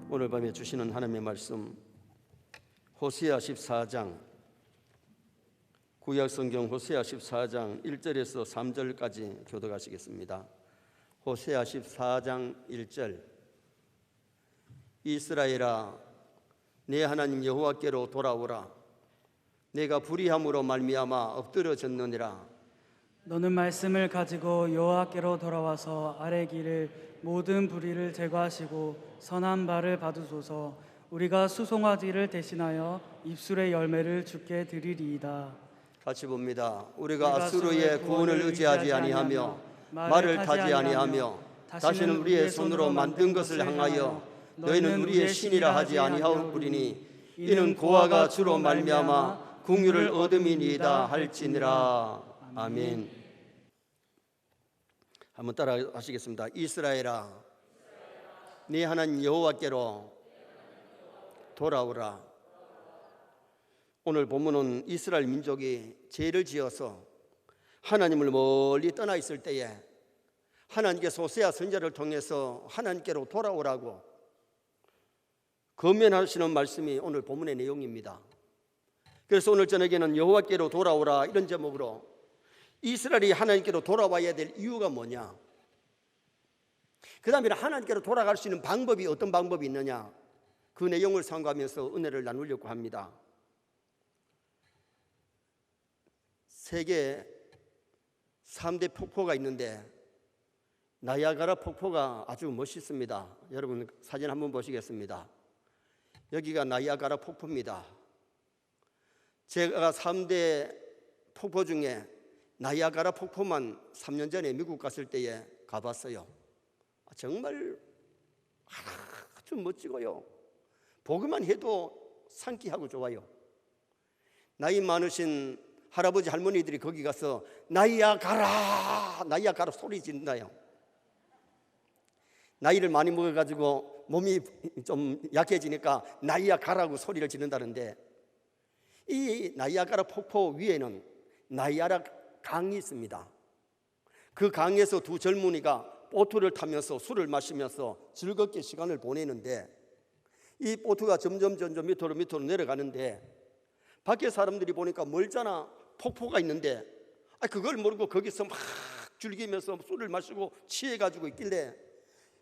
오늘 밤에 주시는 하나님의 말씀 호세아 14장, 구약성경 호세아 14장 1절에서 3절까지 교독하시겠습니다. 호세아 14장 1절. 이스라엘아, 내 하나님 여호와께로 돌아오라. 내가 불의함으로 말미암아 엎드러졌느니라. 너는 말씀을 가지고 여호와께로 돌아와서 아래 길을 모든 불의를 제거하시고 선한 발을 받으소서. 우리가 수송아지를 대신하여 입술의 열매를 주께 드리리이다. 같이 봅니다. 우리가 아수르의 구원을 의지하지 아니하며 말을 타지 아니하며 다시는 우리의 손으로 만든 것을 향하여 너희는 우리의 신이라 하지 아니하오리니 이는 고아가 주로 말미암아 긍휼을 얻음이니이다 할지니라. 아멘. 한번 따라 하시겠습니다. 이스라엘아, 네 하나님 여호와께로 돌아오라. 오늘 본문은 이스라엘 민족이 죄를 지어서 하나님을 멀리 떠나 있을 때에 하나님께서 호세아 선지자를 통해서 하나님께로 돌아오라고 권면하시는 말씀이 오늘 본문의 내용입니다. 그래서 오늘 저녁에는 여호와께로 돌아오라 이런 제목으로 이스라엘이 하나님께로 돌아와야 될 이유가 뭐냐, 그 다음에 하나님께로 돌아갈 수 있는 방법이 어떤 방법이 있느냐, 그 내용을 상고하면서 은혜를 나누려고 합니다. 세계 3대 폭포가 있는데 나이아가라 폭포가 아주 멋있습니다. 여러분 사진 한번 보시겠습니다. 여기가 나이아가라 폭포입니다. 제가 3대 폭포 중에 나이아가라 폭포만 3년 전에 미국 갔을 때에 가봤어요. 정말 아주 멋지고요, 보기만 해도 상쾌하고 좋아요. 나이 많으신 할아버지 할머니들이 거기 가서 나이아가라 나이아가라 소리 지른다요. 나이를 많이 먹어가지고 몸이 좀 약해지니까 나이아가라고 소리를 지른다는데, 이 나이아가라 폭포 위에는 나이아가라 강이 있습니다. 그 강에서 두 젊은이가 보트를 타면서 술을 마시면서 즐겁게 시간을 보내는데, 이 보트가 점점 밑으로 내려가는데 밖에 사람들이 보니까 멀잖아, 폭포가 있는데 그걸 모르고 거기서 막 즐기면서 술을 마시고 취해가지고 있길래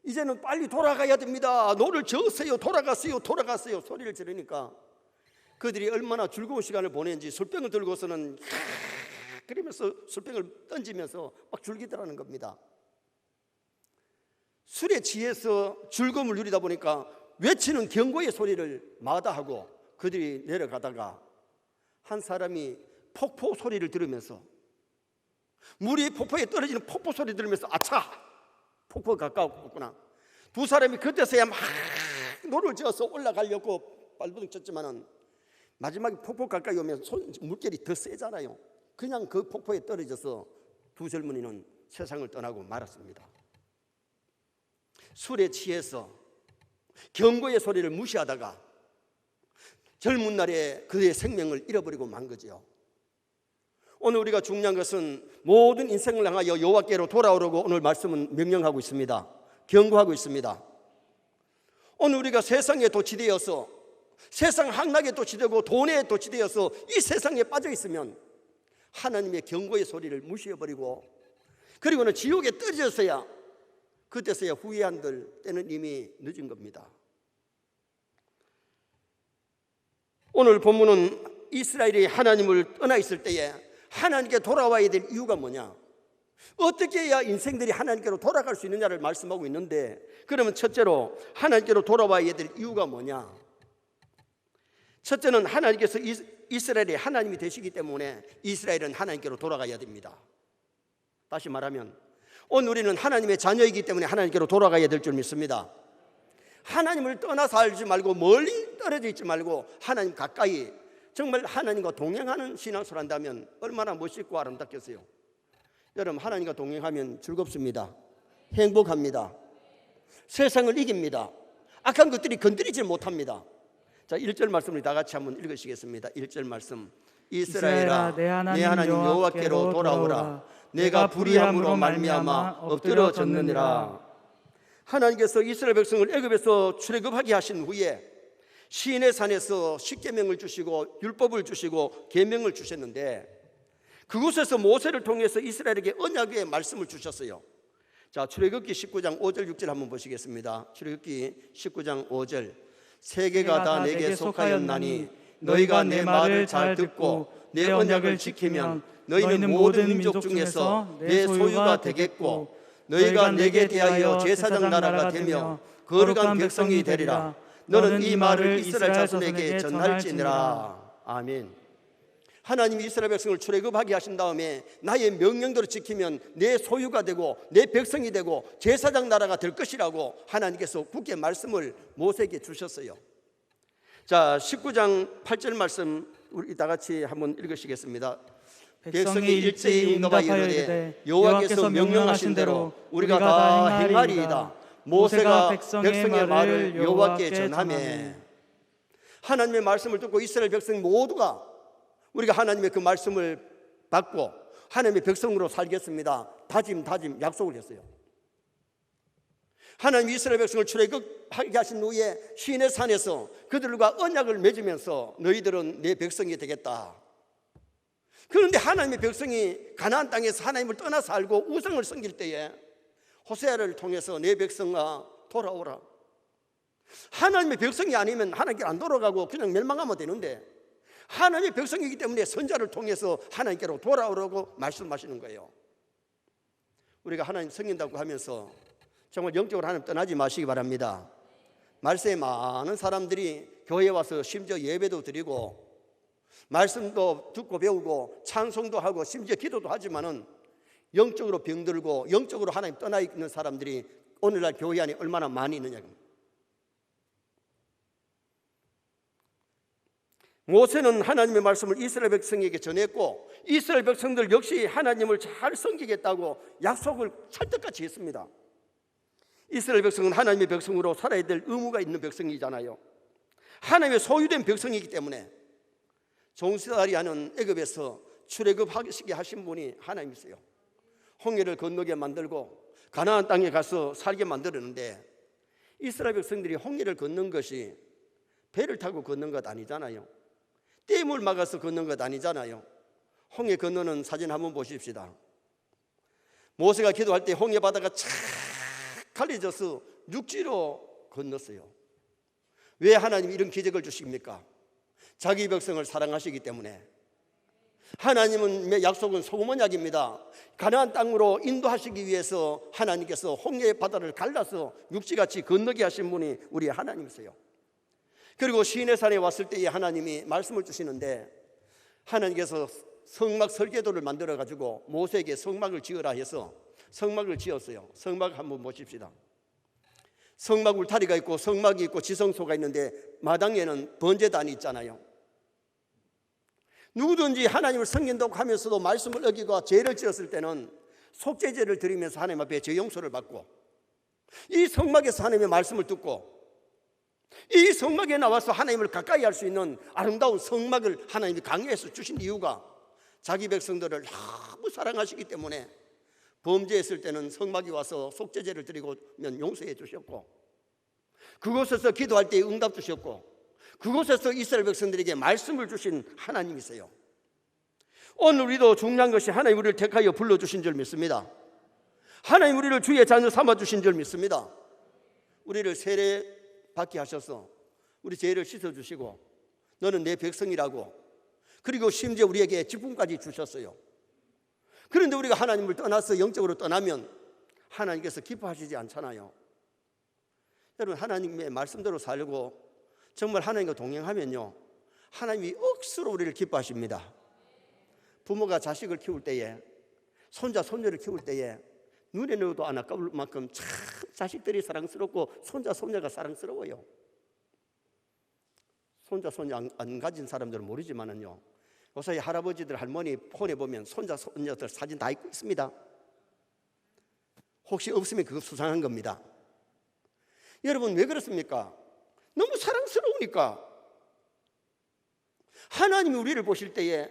이제는 빨리 돌아가야 됩니다, 노를 저으세요, 돌아가세요 소리를 지르니까 그들이 얼마나 즐거운 시간을 보내는지 술병을 들고서는 그러면서 술병을 던지면서 막 즐기더라는 겁니다. 술에 취해서 즐거움을 누리다 보니까 외치는 경고의 소리를 마다하고 그들이 내려가다가 한 사람이 폭포 소리를 들으면서, 물이 폭포에 떨어지는 폭포 소리 들으면서 아차, 폭포가 가까웠구나. 두 사람이 그때서야 막 노를 지어서 올라가려고 발버둥 쳤지만은 마지막에 폭포 가까이 오면 물결이 더 세잖아요. 그냥 그 폭포에 떨어져서 두 젊은이는 세상을 떠나고 말았습니다. 술에 취해서 경고의 소리를 무시하다가 젊은 날에 그의 생명을 잃어버리고 만 거죠. 오늘 우리가 중요한 것은 모든 인생을 향하여 여호와께로 돌아오라고 오늘 말씀은 명령하고 있습니다. 경고하고 있습니다. 오늘 우리가 세상에 도취되어서 세상 향락에 도취되고 돈에 도취되어서 이 세상에 빠져 있으면 하나님의 경고의 소리를 무시해버리고 그리고는 지옥에 떨어졌어야 그때서야 후회한들 때는 이미 늦은 겁니다. 오늘 본문은 이스라엘이 하나님을 떠나 있을 때에 하나님께 돌아와야 될 이유가 뭐냐, 어떻게 해야 인생들이 하나님께로 돌아갈 수 있느냐를 말씀하고 있는데, 그러면 첫째로 하나님께로 돌아와야 될 이유가 뭐냐, 첫째는 하나님께서 이스라엘이 하나님이 되시기 때문에 이스라엘은 하나님께로 돌아가야 됩니다. 다시 말하면 오늘 우리는 하나님의 자녀이기 때문에 하나님께로 돌아가야 될 줄 믿습니다. 하나님을 떠나 살지 말고 멀리 떨어져 있지 말고 하나님 가까이, 정말 하나님과 동행하는 신앙생활을 한다면 얼마나 멋있고 아름답겠어요. 여러분, 하나님과 동행하면 즐겁습니다. 행복합니다. 세상을 이깁니다. 악한 것들이 건드리지 못합니다. 자, 1절 말씀을 다 같이 한번 읽으시겠습니다. 1절 말씀. 이스라엘아, 내 하나님 여호와께로 돌아오라. 내가 불의함으로 말미암아 엎드러졌느니라. 하나님께서 이스라엘 백성을 애굽에서 출애굽하게 하신 후에 시인의 산에서 십계명을 주시고 율법을 주시고 계명을 주셨는데, 그곳에서 모세를 통해서 이스라엘에게 언약의 말씀을 주셨어요. 자, 출애굽기 19장 5절 6절 한번 보시겠습니다. 출애굽기 19장 5절. 세계가 다 내게 속하였나니 너희가 내 말을 잘 듣고 내 언약을 지키면 너희는 모든 민족 중에서 내 소유가 되겠고 너희가 내게 대하여 제사장 나라가 되며 거룩한 백성이 되리라. 너는 이 말을 이스라엘 자손에게 전할지니라. 아멘. 하나님이 이스라엘 백성을 출애굽하게 하신 다음에 나의 명령대로 지키면 내 소유가 되고 내 백성이 되고 제사장 나라가 될 것이라고 하나님께서 굳게 말씀을 모세에게 주셨어요. 자, 19장 8절 말씀 우리 다 같이 한번 읽으시겠습니다. 백성이 일제히 응답하여 이르되 여호와께서 명령하신 대로 우리가 다 행하리이다. 모세가 백성의 말을 여호와께 전하매. 하나님의 말씀을 듣고 이스라엘 백성 모두가 우리가 하나님의 그 말씀을 받고 하나님의 백성으로 살겠습니다. 다짐 약속을 했어요. 하나님 이스라엘 백성을 출애굽하게 하신 후에 시인의 산에서 그들과 언약을 맺으면서 너희들은 내 백성이 되겠다. 그런데 하나님의 백성이 가나안 땅에서 하나님을 떠나 살고 우상을 섬길 때에 호세아를 통해서 내 백성아 돌아오라. 하나님의 백성이 아니면 하나님께 안 돌아가고 그냥 멸망하면 되는데 하나님의 백성이기 때문에 선자를 통해서 하나님께로 돌아오라고 말씀하시는 거예요. 우리가 하나님 섬긴다고 하면서 정말 영적으로 하나님 떠나지 마시기 바랍니다. 말세에 많은 사람들이 교회에 와서 심지어 예배도 드리고 말씀도 듣고 배우고 찬송도 하고 심지어 기도도 하지만은 영적으로 병들고 영적으로 하나님 떠나 있는 사람들이 오늘날 교회 안에 얼마나 많이 있느냐. 모세는 하나님의 말씀을 이스라엘 백성에게 전했고 이스라엘 백성들 역시 하나님을 잘 섬기겠다고 약속을 찰떡같이 했습니다. 이스라엘 백성은 하나님의 백성으로 살아야 될 의무가 있는 백성이잖아요. 하나님의 소유된 백성이기 때문에 종살이 하는 애굽에서 출애굽하시게 하신 분이 하나님이세요. 홍해를 건너게 만들고 가나안 땅에 가서 살게 만들었는데 이스라엘 백성들이 홍해를 건넌 것이 배를 타고 건넌 것 아니잖아요. 댐을 막아서 건넌 것 아니잖아요. 홍해 건너는 사진 한번 보십시다. 모세가 기도할 때 홍해 바다가 착 갈라져서 육지로 건넜어요. 왜 하나님이 이런 기적을 주십니까? 자기 백성을 사랑하시기 때문에. 하나님의 약속은 소금 언약입니다. 가나안 땅으로 인도하시기 위해서 하나님께서 홍해 바다를 갈라서 육지같이 건너게 하신 분이 우리 하나님이세요. 그리고 시인의 산에 왔을 때에 하나님이 말씀을 주시는데 하나님께서 성막 설계도를 만들어 가지고 모세에게 성막을 지으라 해서 성막을 지었어요. 성막 한번 보십시다. 성막 울타리가 있고 성막이 있고 지성소가 있는데 마당에는 번제단이 있잖아요. 누구든지 하나님을 섬긴다고 하면서도 말씀을 어기고 죄를 지었을 때는 속죄제를 드리면서 하나님 앞에 죄 용서를 받고 이 성막에서 하나님의 말씀을 듣고 이 성막에 나와서 하나님을 가까이 할 수 있는 아름다운 성막을 하나님이 강요해서 주신 이유가 자기 백성들을 너무 사랑하시기 때문에 범죄했을 때는 성막에 와서 속죄제를 드리면 용서해 주셨고 그곳에서 기도할 때 응답 주셨고 그곳에서 이스라엘 백성들에게 말씀을 주신 하나님이세요. 오늘 우리도 중요한 것이 하나님 우리를 택하여 불러주신 줄 믿습니다. 하나님 우리를 주의 자녀 삼아주신 줄 믿습니다. 우리를 세례 받게 하셔서 우리 죄를 씻어주시고 너는 내 백성이라고 그리고 심지어 우리에게 직분까지 주셨어요. 그런데 우리가 하나님을 떠나서 영적으로 떠나면 하나님께서 기뻐하시지 않잖아요. 여러분 하나님의 말씀대로 살고 정말 하나님과 동행하면요 하나님이 억수로 우리를 기뻐하십니다. 부모가 자식을 키울 때에 손자 손녀를 키울 때에 눈에 넣어도 안 아까울 만큼 참 자식들이 사랑스럽고 손자 손녀가 사랑스러워요. 손자 손녀 안 가진 사람들은 모르지만은요 요새 할아버지들 할머니 폰에 보면 손자 손녀들 사진 다 있습니다. 혹시 없으면 그거 수상한 겁니다. 여러분 왜 그렇습니까? 너무 사랑스러우니까. 하나님이 우리를 보실 때에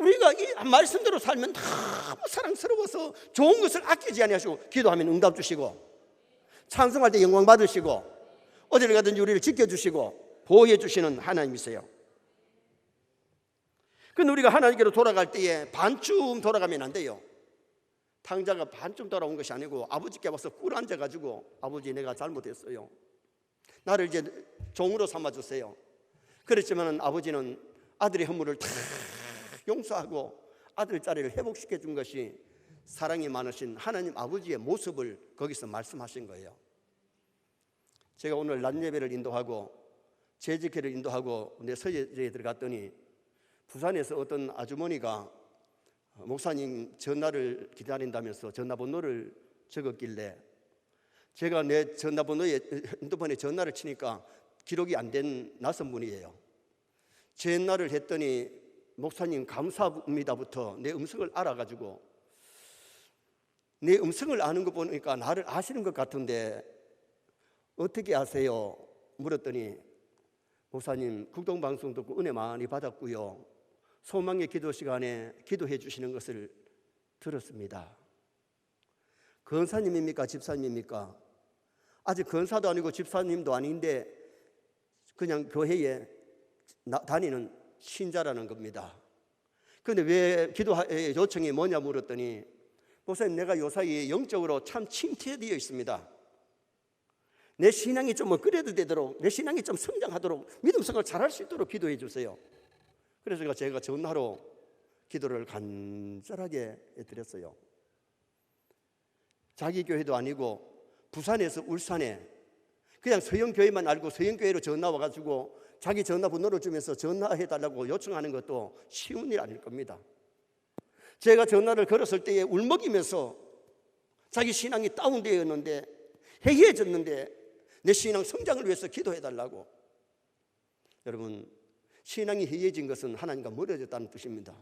우리가 이 말씀대로 살면 너무 사랑스러워서 좋은 것을 아끼지 아니하시고 기도하면 응답 주시고 찬송할 때 영광 받으시고 어디를 가든지 우리를 지켜주시고 보호해 주시는 하나님이세요. 근데 우리가 하나님께로 돌아갈 때에 반쯤 돌아가면 안 돼요. 탕자가 반쯤 돌아온 것이 아니고 아버지께 와서 꿇 앉아가지고 아버지 내가 잘못했어요. 나를 이제 종으로 삼아주세요. 그렇지만 아버지는 아들의 허물을 다 용서하고 아들 자리를 회복시켜 준 것이 사랑이 많으신 하나님 아버지의 모습을 거기서 말씀하신 거예요. 제가 오늘 낮 예배를 인도하고 재직회를 인도하고 내 서재에 들어갔더니 부산에서 어떤 아주머니가 목사님 전화를 기다린다면서 전화번호를 적었길래 제가 내 전화번호에 핸드폰에 전화를 치니까 기록이 안 된 낯선 분이에요. 전화를 했더니 목사님 감사합니다부터 내 음성을 알아가지고 내 음성을 아는 거 보니까 나를 아시는 것 같은데 어떻게 아세요? 물었더니 목사님 국동방송 듣고 은혜 많이 받았고요. 소망의 기도 시간에 기도해 주시는 것을 들었습니다. 권사님입니까? 집사님입니까? 아직 권사도 아니고 집사님도 아닌데 그냥 교회에 다니는 신자라는 겁니다. 그런데 왜 기도 요청이 뭐냐 물었더니 목사님 내가 요사이 영적으로 참 침체되어 있습니다. 내 신앙이 좀 그래도 되도록 내 신앙이 좀 성장하도록 믿음 생활을 잘할 수 있도록 기도해 주세요. 그래서 제가 전화로 기도를 간절하게 드렸어요. 자기 교회도 아니고 부산에서 울산에 그냥 서영교회만 알고 서영교회로 전화 와가지고 자기 전화번호를 주면서 전화해달라고 요청하는 것도 쉬운 일 아닐 겁니다. 제가 전화를 걸었을 때에 울먹이면서 자기 신앙이 다운되어 있는데 해이해졌는데 내 신앙 성장을 위해서 기도해달라고. 여러분 신앙이 해이해진 것은 하나님과 멀어졌다는 뜻입니다.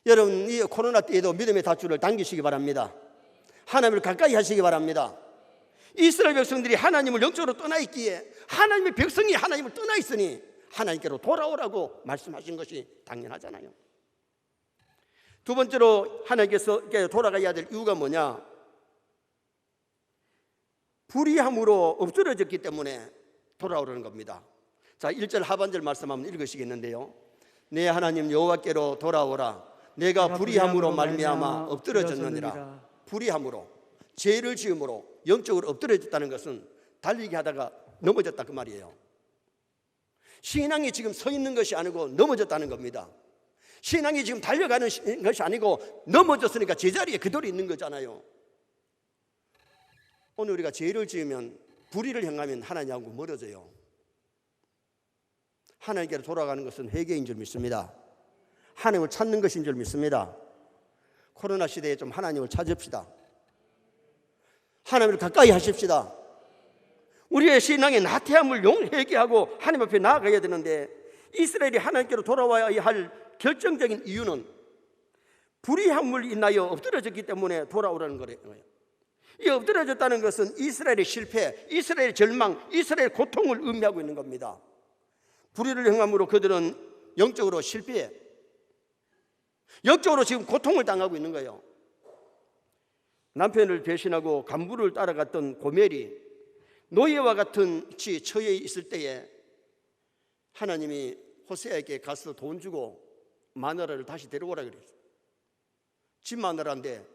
여러분 이 코로나 때에도 믿음의 밧줄을 당기시기 바랍니다. 하나님을 가까이 하시기 바랍니다. 이스라엘 백성들이 하나님을 영적으로 떠나 있기에 하나님의 백성이 하나님을 떠나 있으니 하나님께로 돌아오라고 말씀하신 것이 당연하잖아요. 두 번째로 하나님께서 돌아가야 될 이유가 뭐냐? 불의함으로 엎드러졌기 때문에 돌아오라는 겁니다. 자, 1절 하반절 말씀 한번 읽으시겠는데요. 내 하나님 여호와께로 돌아오라. 내가 불의함으로 말미암아 엎드러졌느니라. 불의함으로, 죄를 지음으로 영적으로 엎드러졌다는 것은 달리기 하다가 넘어졌다 그 말이에요. 신앙이 지금 서 있는 것이 아니고 넘어졌다는 겁니다. 신앙이 지금 달려가는 것이 아니고 넘어졌으니까 제자리에 그대로 있는 거잖아요. 오늘 우리가 죄를 지으면 불의를 행하면 하나님하고 멀어져요. 하나님께로 돌아가는 것은 회개인 줄 믿습니다. 하나님을 찾는 것인 줄 믿습니다. 코로나 시대에 좀 하나님을 찾읍시다. 하나님을 가까이 하십시다. 우리의 신앙의 나태함을 회개하고 하나님 앞에 나아가야 되는데 이스라엘이 하나님께로 돌아와야 할 결정적인 이유는 불의함을 인하여 엎드러졌기 때문에 돌아오라는 거예요. 이 엎드러졌다는 것은 이스라엘의 실패, 이스라엘의 절망, 이스라엘의 고통을 의미하고 있는 겁니다. 불의를 행함으로 그들은 영적으로 실패해 영적으로 지금 고통을 당하고 있는 거예요. 남편을 배신하고 간부를 따라갔던 고멜이 노예와 같은 처해 있을 때에 하나님이 호세아에게 가서 돈 주고 마누라를 다시 데려오라 그랬어요. 집 마누라인데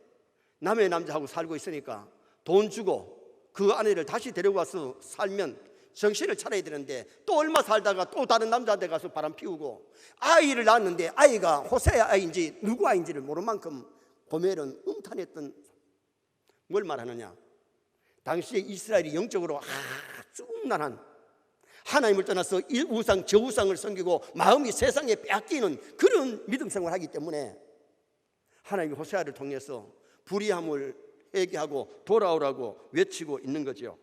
남의 남자하고 살고 있으니까 돈 주고 그 아내를 다시 데려와서 살면 정신을 차려야 되는데 또 얼마 살다가 또 다른 남자한테 가서 바람 피우고 아이를 낳았는데 아이가 호세아 아이인지 누구 아이인지를 모를 만큼 고멜은 음탄했던. 뭘 말하느냐? 당시에 이스라엘이 영적으로 아주 음란한 하나님을 떠나서 이 우상 저 우상을 섬기고 마음이 세상에 빼앗기는 그런 믿음 생활을 하기 때문에 하나님이 호세아를 통해서 불의함을 회개하고 돌아오라고 외치고 있는 거죠.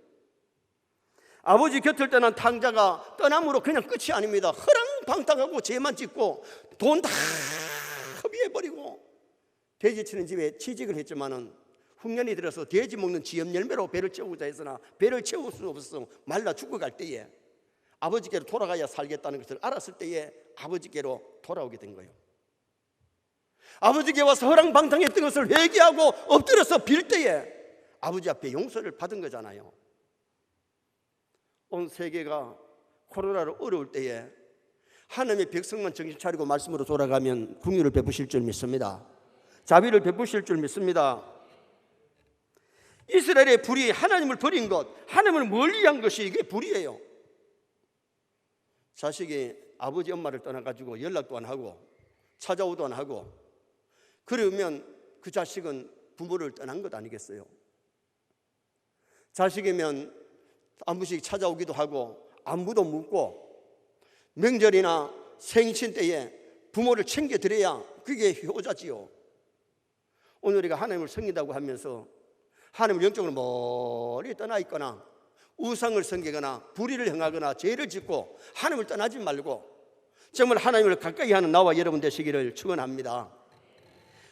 아버지 곁을 떠난 탕자가 떠남으로 그냥 끝이 아닙니다. 허랑방탕하고 죄만 짓고 돈 다 허비해버리고 돼지 치는 집에 취직을 했지만은 흉년이 들어서 돼지 먹는 지엽 열매로 배를 채우고자 했으나 배를 채울 수 없어서 말라 죽어갈 때에 아버지께로 돌아가야 살겠다는 것을 알았을 때에 아버지께로 돌아오게 된 거예요. 아버지께 와서 허랑방탕했던 것을 회개하고 엎드려서 빌 때에 아버지 앞에 용서를 받은 거잖아요. 온 세계가 코로나로 어려울 때에 하나님의 백성만 정신 차리고 말씀으로 돌아가면 긍휼을 베푸실 줄 믿습니다. 자비를 베푸실 줄 믿습니다. 이스라엘의 불이 하나님을 버린 것, 하나님을 멀리한 것이 이게 불이에요. 자식이 아버지 엄마를 떠나가지고 연락도 안 하고 찾아오도 안 하고, 그러면 그 자식은 부모를 떠난 것 아니겠어요? 자식이면 한 번씩 찾아오기도 하고 안부도 묻고 명절이나 생신 때에 부모를 챙겨드려야 그게 효자지요. 오늘 우리가 하나님을 섬긴다고 하면서 하나님을 영적으로 멀리 떠나 있거나 우상을 섬기거나 불의를 행하거나 죄를 짓고 하나님을 떠나지 말고 정말 하나님을 가까이 하는 나와 여러분 되시기를 축원합니다.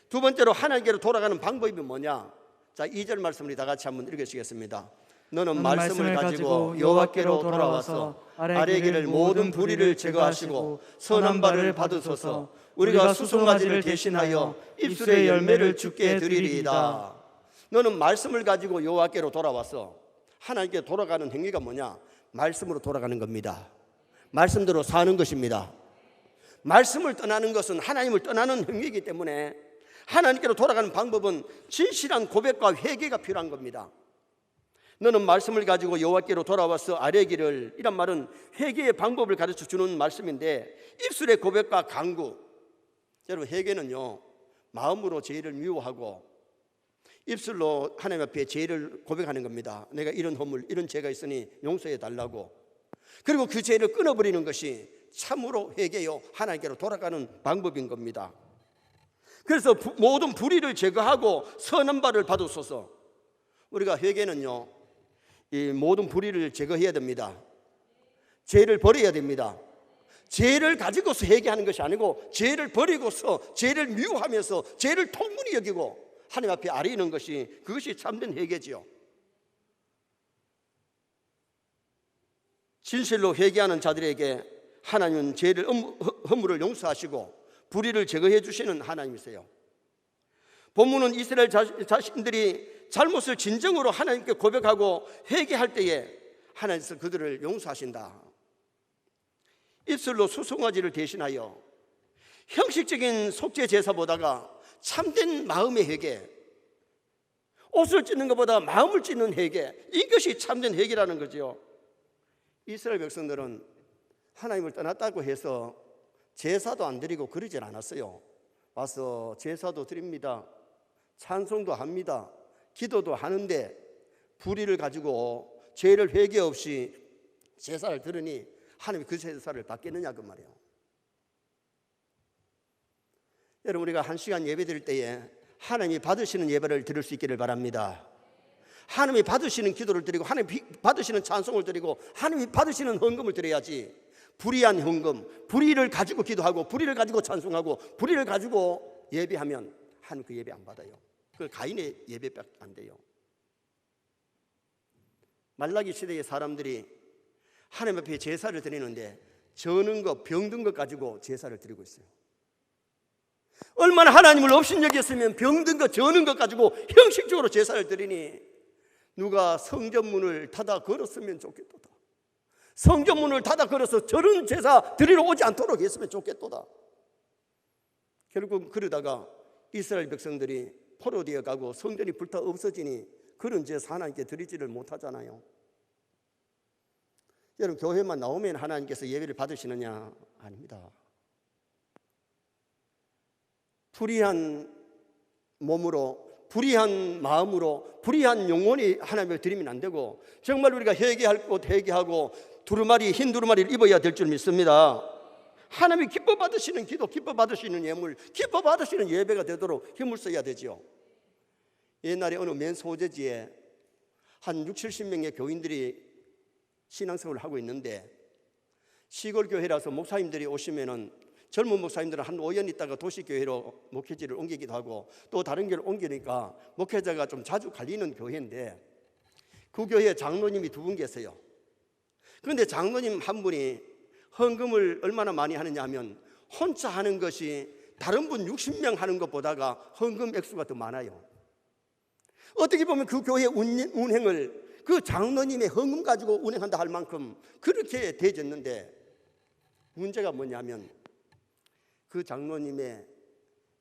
두 번째로 하나님께로 돌아가는 방법이 뭐냐? 자, 2절 말씀을 다 같이 한번 읽으시겠습니다. 너는 말씀을 가지고 여호와께로 돌아와서 아래 길을 모든 불의를 제거하시고 선한 바를 받으소서. 우리가 수송아지를 대신하여 입술의 열매를 주께 드리리이다. 너는 말씀을 가지고 여호와께로 돌아와서, 하나님께 돌아가는 행위가 뭐냐? 말씀으로 돌아가는 겁니다. 말씀대로 사는 것입니다. 말씀을 떠나는 것은 하나님을 떠나는 행위이기 때문에 하나님께로 돌아가는 방법은 진실한 고백과 회개가 필요한 겁니다. 너는 말씀을 가지고 여호와께로 돌아와서 아래 길을, 이란 말은 회개의 방법을 가르쳐 주는 말씀인데, 입술의 고백과 간구. 여러분, 회개는요 마음으로 죄를 미워하고 입술로 하나님 앞에 죄를 고백하는 겁니다. 내가 이런 허물, 이런 죄가 있으니 용서해 달라고. 그리고 그 죄를 끊어버리는 것이 참으로 회개요, 하나님께로 돌아가는 방법인 겁니다. 그래서 모든 불의를 제거하고 선한 바를 받으소서. 우리가 회개는요 이 모든 불의를 제거해야 됩니다. 죄를 버려야 됩니다. 죄를 가지고서 회개하는 것이 아니고 죄를 버리고서 죄를 미워하면서 죄를 통분히 여기고 하나님 앞에 아뢰는 것이, 그것이 참된 회개지요. 진실로 회개하는 자들에게 하나님은 죄를, 허물을 용서하시고 불의를 제거해 주시는 하나님이세요. 본문은 이스라엘 자신들이 잘못을 진정으로 하나님께 고백하고 회개할 때에 하나님께서 그들을 용서하신다. 입술로 수송아지를 대신하여 형식적인 속죄 제사보다가 참된 마음의 회개, 옷을 찢는 것보다 마음을 찢는 회개, 이것이 참된 회개라는 거죠. 이스라엘 백성들은 하나님을 떠났다고 해서 제사도 안 드리고 그러질 않았어요. 와서 제사도 드립니다, 찬송도 합니다, 기도도 하는데 불의를 가지고 죄를 회개 없이 제사를 드리니 하나님이 그 제사를 받겠느냐 그 말이에요. 여러분, 우리가 한 시간 예배 드릴 때에 하나님이 받으시는 예배를 드릴 수 있기를 바랍니다. 하나님이 받으시는 기도를 드리고 하나님이 받으시는 찬송을 드리고 하나님이 받으시는 헌금을 드려야지, 불의한 헌금, 불의를 가지고 기도하고 불의를 가지고 찬송하고 불의를 가지고 예배하면 하나님 그 예배 안 받아요. 그 가인의 예배밖에 안 돼요. 말라기 시대의 사람들이 하나님 앞에 제사를 드리는데 저는 것, 병든 것 가지고 제사를 드리고 있어요. 얼마나 하나님을 업신여겼으면 병든 것, 저는 것 가지고 형식적으로 제사를 드리니, 누가 성전문을 닫아 걸었으면 좋겠도다. 성전문을 닫아 걸어서 저런 제사 드리러 오지 않도록 했으면 좋겠도다. 결국 그러다가 이스라엘 백성들이 포로되어 가고 성전이 불타 없어지니 그런 제사 하나님께 드리지를 못하잖아요. 여러분, 교회만 나오면 하나님께서 예배를 받으시느냐? 아닙니다. 불의한 몸으로, 불의한 마음으로, 불의한 영혼이 하나님을 드리면 안 되고, 정말 우리가 회개할 것 회개하고 두루마리, 흰 두루마리를 입어야 될 줄 믿습니다. 하나님이 기뻐 받으시는 기도, 기뻐 받으시는 예물, 기뻐 받으시는 예배가 되도록 힘을 써야 되죠. 옛날에 어느 맨 소재지에 한 60, 70명의 교인들이 신앙생활을 하고 있는데, 시골 교회라서 목사님들이 오시면은 젊은 목사님들은 한 5년 있다가 도시교회로 목회지를 옮기기도 하고 또 다른 교회를 옮기니까 목회자가 좀 자주 갈리는 교회인데, 그 교회에 장로님이 2분 계세요. 그런데 장로님 한 분이 헌금을 얼마나 많이 하느냐 하면 혼자 하는 것이 다른 분 60명 하는 것보다가 헌금 액수가 더 많아요. 어떻게 보면 그 교회 운행을 그 장로님의 헌금 가지고 운행한다 할 만큼 그렇게 되어졌는데, 문제가 뭐냐면 그 장로님의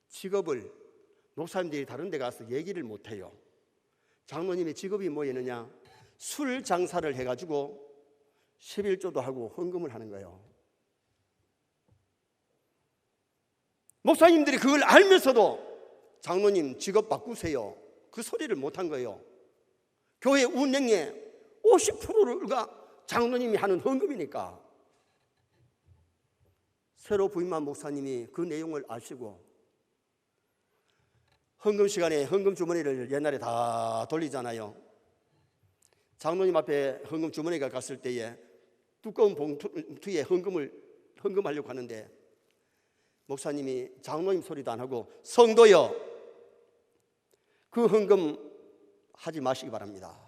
직업을 목사님들이 다른 데 가서 얘기를 못해요. 장로님의 직업이 뭐였느냐? 술 장사를 해가지고 11조도 하고 헌금을 하는 거예요. 목사님들이 그걸 알면서도 장로님 직업 바꾸세요, 그 소리를 못한 거예요. 교회 운행의 50%가 장로님이 하는 헌금이니까. 새로 부임한 목사님이 그 내용을 아시고 헌금 시간에 헌금 주머니를 옛날에 다 돌리잖아요. 장로님 앞에 헌금 주머니가 갔을 때에 두꺼운 봉투에 헌금하려고 하는데 목사님이 장로님 소리도 안 하고 성도여, 그 헌금 하지 마시기 바랍니다.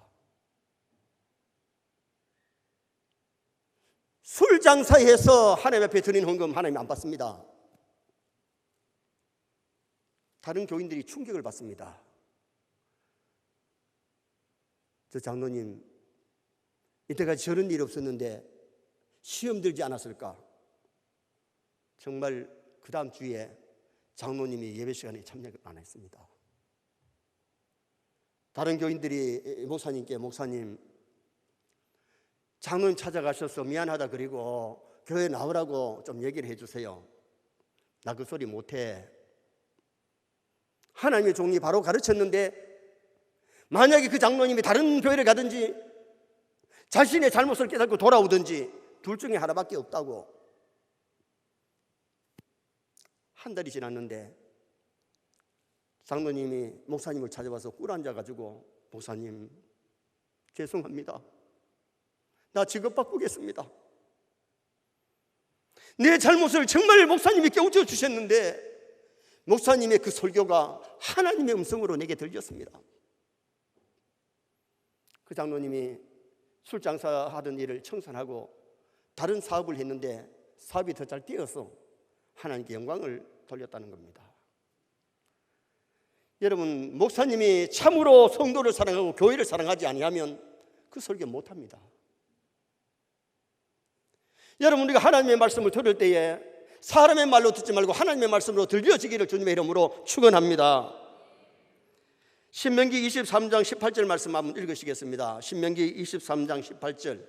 술 장사해서 하나님 앞에 드린 헌금 하나님 안 받습니다. 다른 교인들이 충격을 받습니다. 저 장로님 이때까지 저런 일이 없었는데 시험 들지 않았을까? 정말 그 다음 주에 장로님이 예배 시간에 참여를 안 했습니다. 다른 교인들이 목사님께 목사님 장로님 찾아가셔서 미안하다 그리고 교회 나오라고 좀 얘기를 해주세요. 나 그 소리 못해. 하나님의 종이 바로 가르쳤는데 만약에 그 장로님이 다른 교회를 가든지 자신의 잘못을 깨닫고 돌아오든지 둘 중에 하나밖에 없다고. 한 달이 지났는데 장로님이 목사님을 찾아와서 꿇 앉아가지고 목사님 죄송합니다. 나 직업 바꾸겠습니다. 내 잘못을 정말 목사님이 깨우쳐 주셨는데 목사님의 그 설교가 하나님의 음성으로 내게 들렸습니다. 그 장로님이 술 장사하던 일을 청산하고 다른 사업을 했는데 사업이 더 잘 뛰어서 하나님께 영광을 돌렸다는 겁니다. 여러분, 목사님이 참으로 성도를 사랑하고 교회를 사랑하지 아니하면 그 설교 못합니다. 여러분, 우리가 하나님의 말씀을 들을 때에 사람의 말로 듣지 말고 하나님의 말씀으로 들려지기를 주님의 이름으로 축원합니다. 신명기 23장 18절 말씀 한번 읽으시겠습니다. 신명기 23장 18절.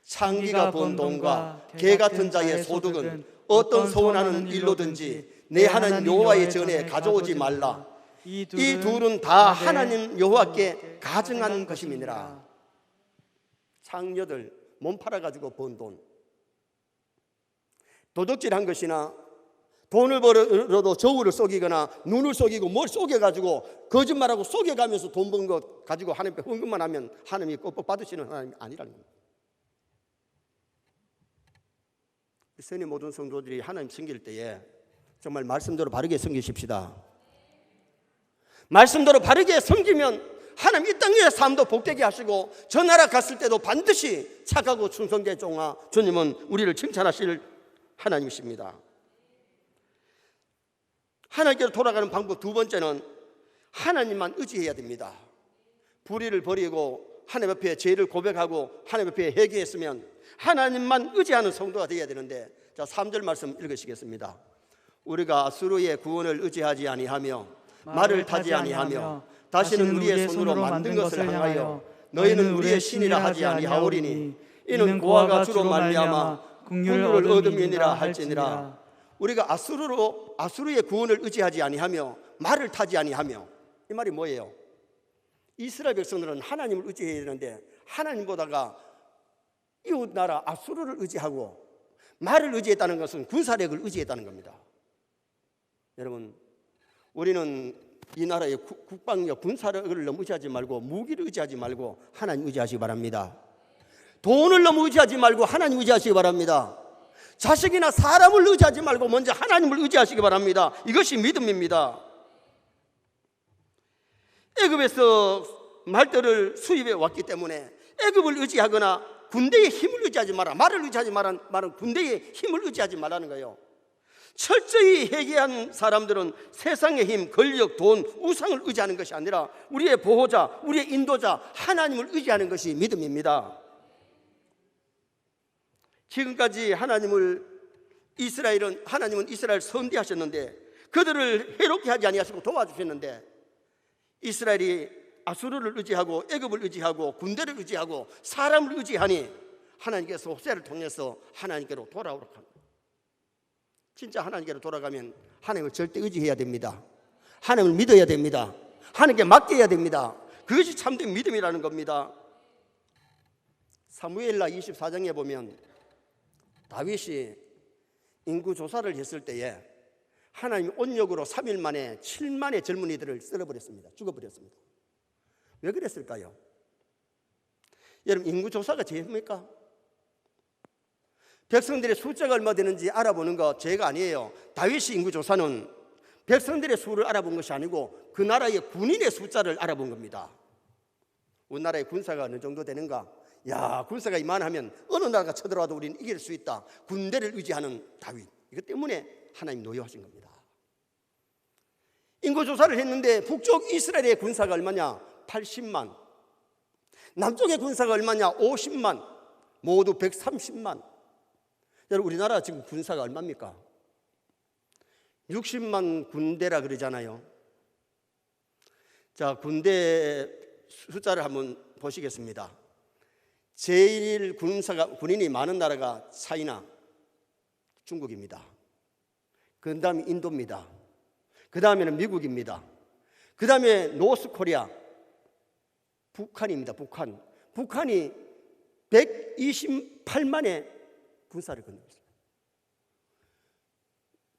창기가 번 돈과 개 같은 자의 소득은 어떤 서운하는 일로든지 내 하나님 여호와의 전에 가져오지 말라. 이 둘은 다 하나님 여호와께 가증한 것임이니라. 창녀들 몸 팔아가지고 번 돈, 도둑질한 것이나 돈을 벌어도 저울을 속이거나 눈을 속이고 뭘 속여가지고 거짓말하고 속여가면서 돈 번 것 가지고 하나님께 헌금만 하면 하나님이 꼭 받으시는 하나님이 아니라는 겁니다. 선의 모든 성도들이 하나님 섬길 때에 정말 말씀대로 바르게 섬기십시다. 말씀대로 바르게 섬기면 하나님 이 땅의 삶도 복되게 하시고 저 나라 갔을 때도 반드시 착하고 충성된 종아 주님은 우리를 칭찬하실 하나님이십니다. 하나님께로 돌아가는 방법 두 번째는 하나님만 의지해야 됩니다. 불의를 버리고 하나님 앞에 죄를 고백하고 하나님 앞에 회개했으면 하나님만 의지하는 성도가 되어야 되는데, 자 3절 말씀 읽으시겠습니다. 우리가 스스로의 구원을 의지하지 아니하며 말을 타지 아니하며 다시는 우리의 손으로 만든 것을 향하여 너희는 우리의 신이라 하지 아니하오리니 이는 고아가 주로 말미암아 긍휼을 얻음이니라 할지니라. 우리가 아수르의 구원을 의지하지 아니하며 말을 타지 아니하며, 이 말이 뭐예요? 이스라엘 백성들은 하나님을 의지해야 되는데 하나님보다가 이웃 나라 아수르를 의지하고 말을 의지했다는 것은 군사력을 의지했다는 겁니다. 여러분, 우리는 이 나라의 국방력, 군사력을 너무 의지하지 말고 무기를 의지하지 말고 하나님 의지하시기 바랍니다. 돈을 너무 의지하지 말고 하나님 의지하시기 바랍니다. 자식이나 사람을 의지하지 말고 먼저 하나님을 의지하시기 바랍니다. 이것이 믿음입니다. 애굽에서 말들을 수입해 왔기 때문에 애굽을 의지하거나 군대의 힘을 의지하지 마라. 말을 의지하지 마라. 말은 군대의 힘을 의지하지 말라는 거예요. 철저히 회개한 사람들은 세상의 힘, 권력, 돈, 우상을 의지하는 것이 아니라 우리의 보호자, 우리의 인도자 하나님을 의지하는 것이 믿음입니다. 지금까지 하나님은 이스라엘 선대하셨는데 그들을 해롭게 하지 아니하시고 도와주셨는데, 이스라엘이 아수르를 의지하고 애굽을 의지하고 군대를 의지하고 사람을 의지하니 하나님께서 호세아를 통해서 하나님께로 돌아오라고 합니다. 진짜 하나님께로 돌아가면 하나님을 절대 의지해야 됩니다. 하나님을 믿어야 됩니다. 하나님께 맡겨야 됩니다. 그것이 참된 믿음이라는 겁니다. 사무엘라 24장에 보면 다윗이 인구 조사를 했을 때에 하나님이 온역으로 3일 만에 7만의 젊은이들을 썰어버렸습니다. 죽어버렸습니다. 왜 그랬을까요? 여러분, 인구 조사가 죄입니까? 백성들의 숫자가 얼마 되는지 알아보는 거 죄가 아니에요. 다윗이 인구 조사는 백성들의 수를 알아본 것이 아니고 그 나라의 군인의 숫자를 알아본 겁니다. 우리나라의 군사가 어느 정도 되는가? 야, 군사가 이만하면 어느 나라가 쳐들어와도 우리는 이길 수 있다. 군대를 의지하는 다윗, 이것 때문에 하나님 노여하신 겁니다. 인구조사를 했는데 북쪽 이스라엘의 군사가 얼마냐? 80만. 남쪽의 군사가 얼마냐? 50만. 모두 130만. 여러분, 우리나라 지금 군사가 얼마입니까? 60만 군대라 그러잖아요. 자, 군대 숫자를 한번 보시겠습니다. 제일 군인이 많은 나라가 차이나, 중국입니다. 그 다음에 인도입니다. 그 다음에는 미국입니다. 그 다음에 노스코리아, 북한입니다. 북한이 128만의 군사를 건네었습니다.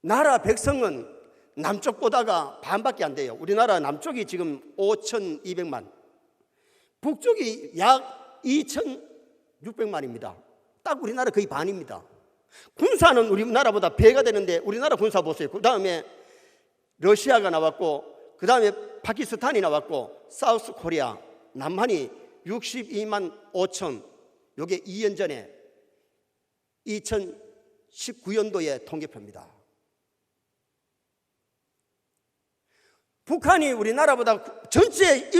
나라 백성은 남쪽보다가 반밖에 안 돼요. 우리나라 남쪽이 지금 5,200만, 북쪽이 약 2,600만입니다. 딱 우리나라 거의 반입니다. 군사는 우리나라보다 배가 되는데 우리나라 군사 보세요. 그 다음에 러시아가 나왔고, 그 다음에 파키스탄이 나왔고, 사우스 코리아, 남한이 62만 5천. 이게 2년 전에 2019년도의 통계표입니다. 북한이 우리나라보다 전체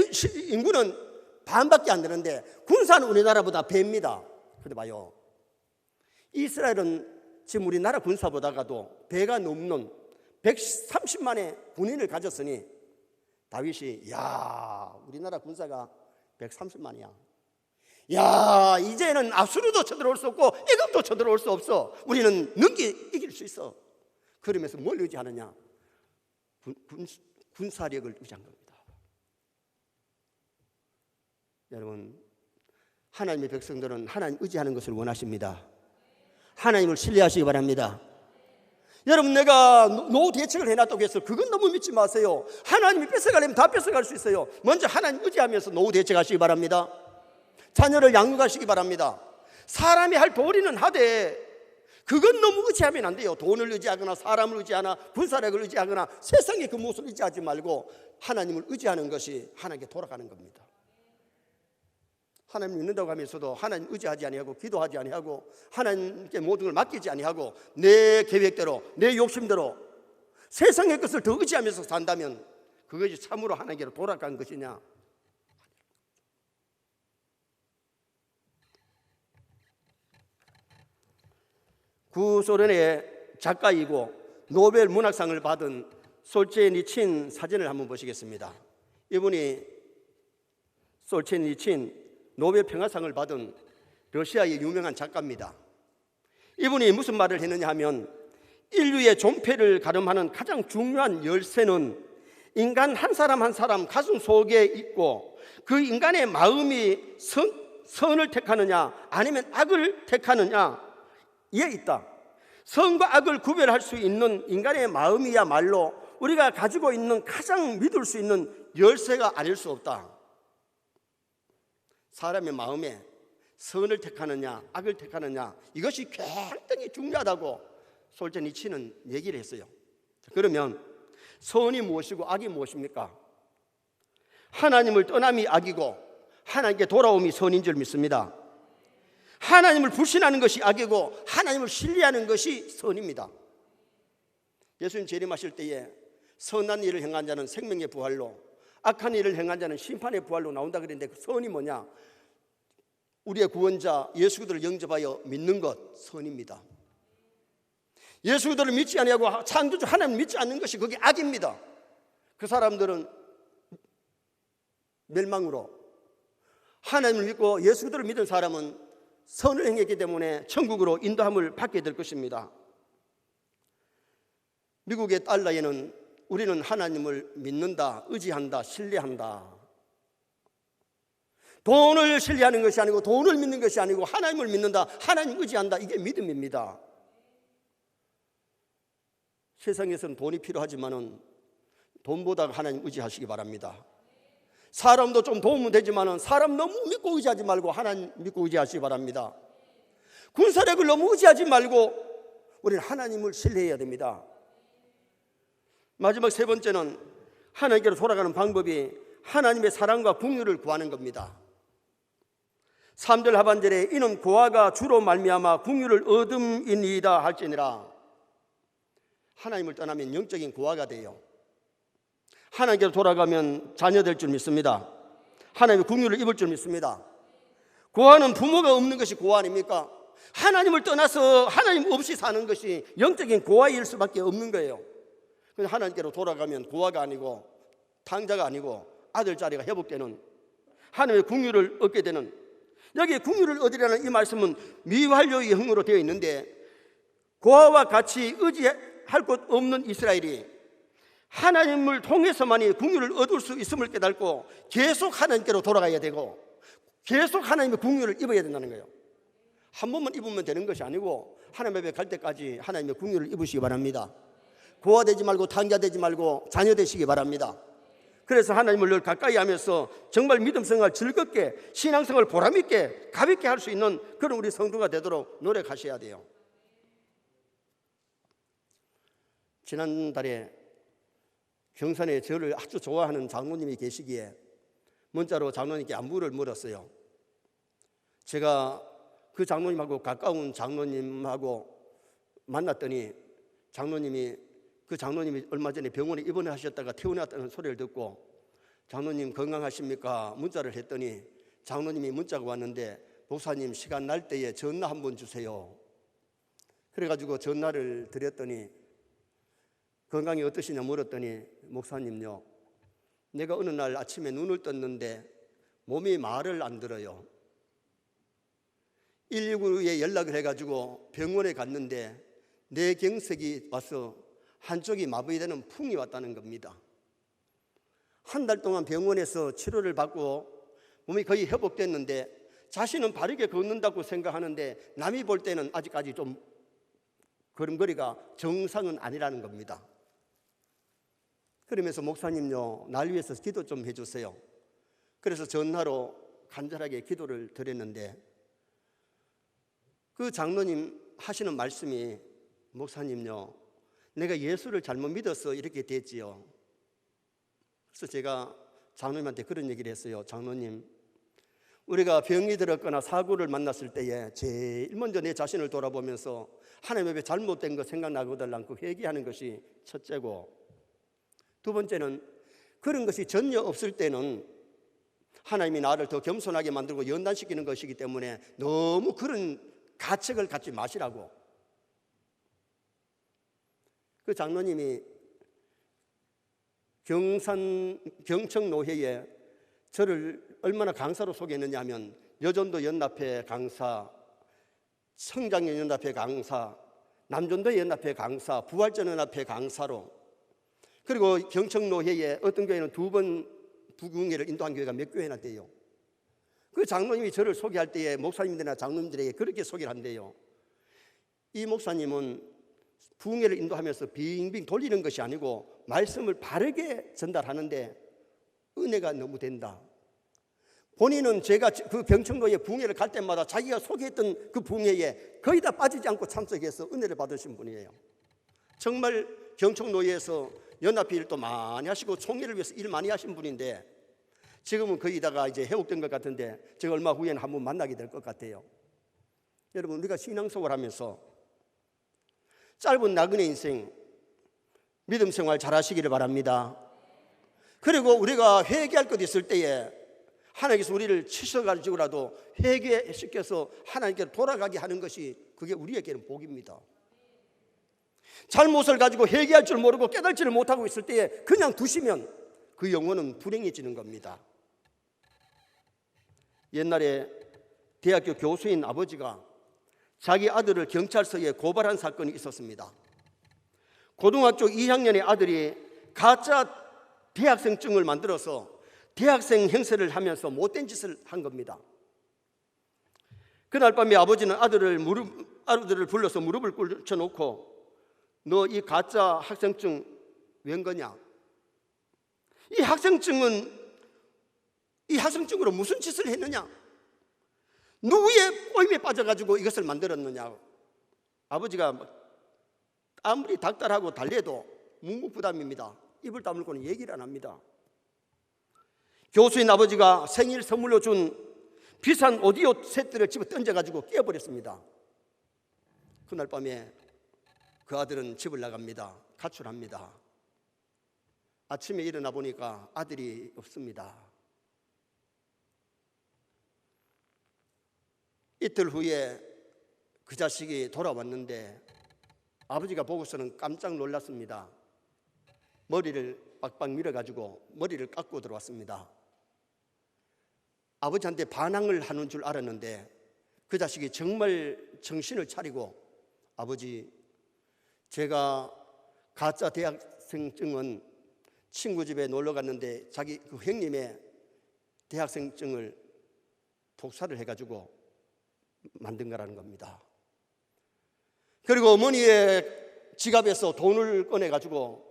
인구는 반밖에 안 되는데 군사는 우리나라보다 배입니다. 그런데 봐요, 이스라엘은 지금 우리나라 군사보다가도 배가 넘는 130만의 군인을 가졌으니 다윗이, 야, 우리나라 군사가 130만이야. 야, 이제는 아수르도 쳐들어올 수 없고 애굽도 쳐들어올 수 없어. 우리는 능히 이길 수 있어. 그러면서 뭘 의지하느냐? 군사력을 의지한 겁니다. 여러분, 하나님의 백성들은 하나님 의지하는 것을 원하십니다. 하나님을 신뢰하시기 바랍니다. 여러분, 내가 노후 대책을 해놨다고 해서 그건 너무 믿지 마세요. 하나님이 뺏어가려면 다 뺏어갈 수 있어요. 먼저 하나님 의지하면서 노후 대책하시기 바랍니다. 자녀를 양육하시기 바랍니다. 사람이 할 도리는 하되 그건 너무 의지하면 안 돼요. 돈을 의지하거나 사람을 의지하거나 군사력을 의지하거나 세상의 그 무엇을 의지하지 말고 하나님을 의지하는 것이 하나님께 돌아가는 겁니다. 하나님 믿는다고 하면서도 하나님 의지하지 아니하고 기도하지 아니하고 하나님께 모든 걸 맡기지 아니하고 내 계획대로 내 욕심대로 세상의 것을 더 의지하면서 산다면 그것이 참으로 하나님께로 돌아간 것이냐? 구소련의 작가이고 노벨 문학상을 받은 솔제니친 사진을 한번 보시겠습니다. 이분이 솔제니친 노벨 평화상을 받은 러시아의 유명한 작가입니다. 이분이 무슨 말을 했느냐 하면, 인류의 존폐를 가름하는 가장 중요한 열쇠는 인간 한 사람 한 사람 가슴 속에 있고 그 인간의 마음이 선을 택하느냐 아니면 악을 택하느냐에 있다. 선과 악을 구별할 수 있는 인간의 마음이야말로 우리가 가지고 있는 가장 믿을 수 있는 열쇠가 아닐 수 없다. 사람의 마음에 선을 택하느냐 악을 택하느냐, 이것이 굉장히 중요하다고 솔제니치는 얘기를 했어요. 그러면 선이 무엇이고 악이 무엇입니까? 하나님을 떠남이 악이고 하나님께 돌아옴이 선인 줄 믿습니다. 하나님을 불신하는 것이 악이고 하나님을 신뢰하는 것이 선입니다. 예수님 재림하실 때에 선한 일을 행한 자는 생명의 부활로, 악한 일을 행한 자는 심판의 부활로 나온다 그랬는데, 그 선이 뭐냐? 우리의 구원자 예수 그리스도를 영접하여 믿는 것, 선입니다. 예수 그리스도를 믿지 아니하고 창조주 하나님을 믿지 않는 것이 그게 악입니다. 그 사람들은 멸망으로, 하나님을 믿고 예수 그리스도를 믿은 사람은 선을 행했기 때문에 천국으로 인도함을 받게 될 것입니다. 미국의 달러에는 우리는 하나님을 믿는다, 의지한다, 신뢰한다. 돈을 신뢰하는 것이 아니고, 돈을 믿는 것이 아니고, 하나님을 믿는다, 하나님 의지한다, 이게 믿음입니다. 세상에서는 돈이 필요하지만은 돈보다 하나님 의지하시기 바랍니다. 사람도 좀 도우면 되지만은 사람 너무 믿고 의지하지 말고 하나님 믿고 의지하시기 바랍니다. 군사력을 너무 의지하지 말고 우리는 하나님을 신뢰해야 됩니다. 마지막 세 번째는 하나님께로 돌아가는 방법이 하나님의 사랑과 긍휼을 구하는 겁니다. 3절 하반절에 이는 고아가 주로 말미암아 긍휼을 얻음이니이다 할지니라. 하나님을 떠나면 영적인 고아가 돼요. 하나님께로 돌아가면 자녀 될 줄 믿습니다. 하나님의 긍휼을 입을 줄 믿습니다. 고아는 부모가 없는 것이 고아 아닙니까? 하나님을 떠나서 하나님 없이 사는 것이 영적인 고아일 수밖에 없는 거예요. 그래서 하나님께로 돌아가면 고아가 아니고 탕자가 아니고 아들 자리가 회복되는, 하나님의 긍휼을 얻게 되는, 여기 긍휼을 얻으라는 이 말씀은 미완료의 형으로 되어 있는데, 고아와 같이 의지할 곳 없는 이스라엘이 하나님을 통해서만이 긍휼을 얻을 수 있음을 깨닫고 계속 하나님께로 돌아가야 되고 계속 하나님의 긍휼을 입어야 된다는 거예요. 한 번만 입으면 되는 것이 아니고 하나님 앞에 갈 때까지 하나님의 긍휼을 입으시기 바랍니다. 고아 되지 말고 탕자 되지 말고 자녀 되시기 바랍니다. 그래서 하나님을 늘 가까이 하면서 정말 믿음 생활 즐겁게, 신앙생활 보람있게 가볍게 할 수 있는 그런 우리 성도가 되도록 노력하셔야 돼요. 지난달에 경산에 저를 아주 좋아하는 장로님이 계시기에 문자로 장로님께 안부를 물었어요. 제가 그 장로님하고 가까운 장로님하고 만났더니 그 장로님이 얼마 전에 병원에 입원하셨다가 퇴원했다는 소리를 듣고, 장로님 건강하십니까? 문자를 했더니 장로님이 문자가 왔는데, 목사님 시간 날 때에 전화 한번 주세요. 그래가지고 전화를 드렸더니 건강이 어떠시냐 물었더니, 목사님요, 내가 어느 날 아침에 눈을 떴는데 몸이 말을 안 들어요. 119에 연락을 해가지고 병원에 갔는데 뇌경색이 와서 한쪽이 마비되는 풍이 왔다는 겁니다. 한 달 동안 병원에서 치료를 받고 몸이 거의 회복됐는데 자신은 바르게 걷는다고 생각하는데 남이 볼 때는 아직까지 좀 걸음걸이가 정상은 아니라는 겁니다. 그러면서 목사님요, 날 위해서 기도 좀 해주세요. 그래서 전화로 간절하게 기도를 드렸는데 그 장로님 하시는 말씀이, 목사님요, 내가 예수를 잘못 믿어서 이렇게 됐지요. 그래서 제가 장로님한테 그런 얘기를 했어요. 장로님, 우리가 병이 들었거나 사고를 만났을 때에 제일 먼저 내 자신을 돌아보면서 하나님 앞에 잘못된 거 생각나거든 않고 회개하는 것이 첫째고, 두 번째는 그런 것이 전혀 없을 때는 하나님이 나를 더 겸손하게 만들고 연단시키는 것이기 때문에 너무 그런 가책을 갖지 마시라고. 그 장로님이 경청노회에 저를 얼마나 강사로 소개했느냐 하면 여전도 연합회 강사, 성장연 연합회 강사, 남전도 연합회 강사, 부활전 연합회 강사로, 그리고 경청노회에 어떤 교회는 2번 부흥회를 인도한 교회가 몇 교회나 돼요. 그 장로님이 저를 소개할 때에 목사님들이나 장로님들에게 그렇게 소개를 한대요. 이 목사님은 부흥회를 인도하면서 빙빙 돌리는 것이 아니고 말씀을 바르게 전달하는데 은혜가 너무 된다. 본인은 제가 그 병청로에 부흥회를 갈 때마다 자기가 소개했던 그 부흥회에 거의 다 빠지지 않고 참석해서 은혜를 받으신 분이에요. 정말 경청노회에서 연합회 일도 많이 하시고 총회를 위해서 일 많이 하신 분인데 지금은 거의 다가 이제 회복된 것 같은데 제가 얼마 후에는 한번 만나게 될 것 같아요. 여러분, 우리가 신앙생활 하면서 짧은 나그네 인생, 믿음 생활 잘하시기를 바랍니다. 그리고 우리가 회개할 것 있을 때에 하나님께서 우리를 치셔가지고라도 회개시켜서 하나님께 돌아가게 하는 것이 그게 우리에게는 복입니다. 잘못을 가지고 회개할 줄 모르고 깨달지를 못하고 있을 때에 그냥 두시면 그 영혼은 불행해지는 겁니다. 옛날에 대학교 교수인 아버지가 자기 아들을 경찰서에 고발한 사건이 있었습니다. 고등학교 2학년의 아들이 가짜 대학생증을 만들어서 대학생 행세를 하면서 못된 짓을 한 겁니다. 그날 밤에 아버지는 아들을 불러서 무릎을 꿇쳐놓고 너 이 가짜 학생증 웬 거냐? 이 학생증으로 무슨 짓을 했느냐? 누구의 꼬임에 빠져가지고 이것을 만들었느냐? 아버지가 아무리 닥달하고 달래도 묵묵부담입니다. 입을 다물고는 얘기를 안 합니다. 교수인 아버지가 생일 선물로 준 비싼 오디오 세트를 집에 던져가지고 깨어버렸습니다. 그날 밤에 그 아들은 집을 나갑니다. 가출합니다. 아침에 일어나 보니까 아들이 없습니다. 이틀 후에 그 자식이 돌아왔는데 아버지가 보고서는 깜짝 놀랐습니다. 머리를 빡빡 밀어가지고 머리를 깎고 들어왔습니다. 아버지한테 반항을 하는 줄 알았는데 그 자식이 정말 정신을 차리고 아버지, 제가 가짜 대학생증은 친구 집에 놀러 갔는데 자기 그 형님의 대학생증을 독사를 해가지고 만든 거라는 겁니다. 그리고 어머니의 지갑에서 돈을 꺼내가지고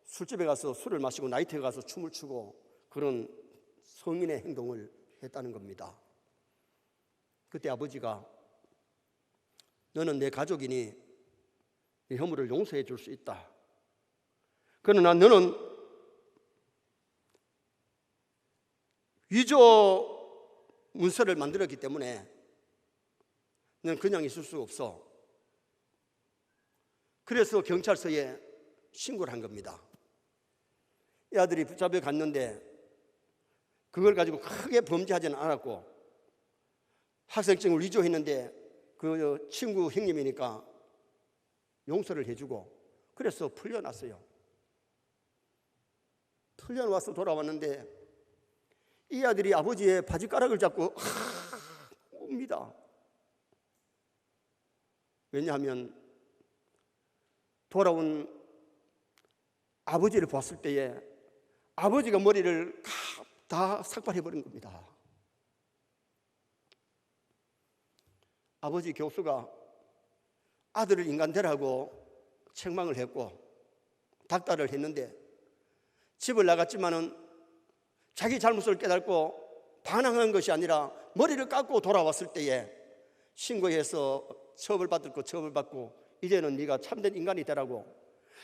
술집에 가서 술을 마시고 나이트에 가서 춤을 추고 그런 성인의 행동을 했다는 겁니다. 그때 아버지가 너는 내 가족이니 네 허물을 용서해 줄 수 있다. 그러나 너는 위조 문서를 만들었기 때문에 너는 그냥 있을 수 없어. 그래서 경찰서에 신고를 한 겁니다. 이 아들이 붙잡혀 갔는데 그걸 가지고 크게 범죄하지는 않았고 학생증을 위조했는데 그 친구 형님이니까 용서를 해주고 그래서 풀려났어요. 풀려나와서 돌아왔는데 이 아들이 아버지의 바지가락을 잡고 웁니다. 왜냐하면 돌아온 아버지를 봤을 때에 아버지가 머리를 다 삭발해버린 겁니다. 아버지 교수가 아들을 인간되라고 책망을 했고 닥달을 했는데 집을 나갔지만은 자기 잘못을 깨닫고 반항한 것이 아니라 머리를 깎고 돌아왔을 때에 신고해서 처벌받을 거 처벌받고 이제는 네가 참된 인간이 되라고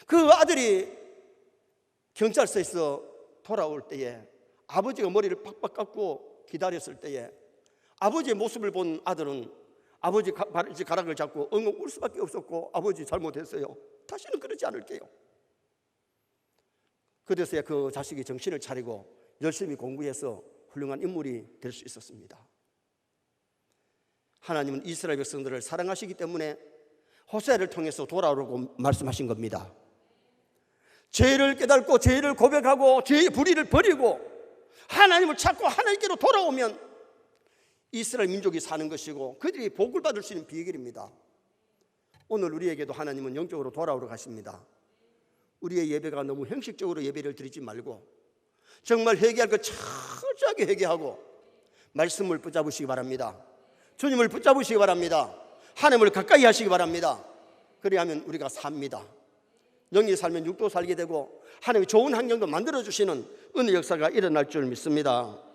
그 아들이 경찰서에서 돌아올 때에 아버지가 머리를 팍팍 깎고 기다렸을 때에 아버지의 모습을 본 아들은 아버지 가락을 잡고 엉엉 울 수밖에 없었고 아버지 잘못했어요. 다시는 그러지 않을게요. 그래서야 그 자식이 정신을 차리고 열심히 공부해서 훌륭한 인물이 될 수 있었습니다. 하나님은 이스라엘 백성들을 사랑하시기 때문에 호세아를 통해서 돌아오라고 말씀하신 겁니다. 죄를 깨닫고 죄를 고백하고 죄의 불의를 버리고 하나님을 찾고 하나님께로 돌아오면 이스라엘 민족이 사는 것이고 그들이 복을 받을 수 있는 비결입니다. 오늘 우리에게도 하나님은 영적으로 돌아오러 가십니다. 우리의 예배가 너무 형식적으로 예배를 드리지 말고 정말 회개할 것 철저하게 회개하고 말씀을 붙잡으시기 바랍니다. 주님을 붙잡으시기 바랍니다. 하나님을 가까이 하시기 바랍니다. 그리하면 우리가 삽니다. 영이 살면 육도 살게 되고 하나님의 좋은 환경도 만들어주시는 은혜 역사가 일어날 줄 믿습니다.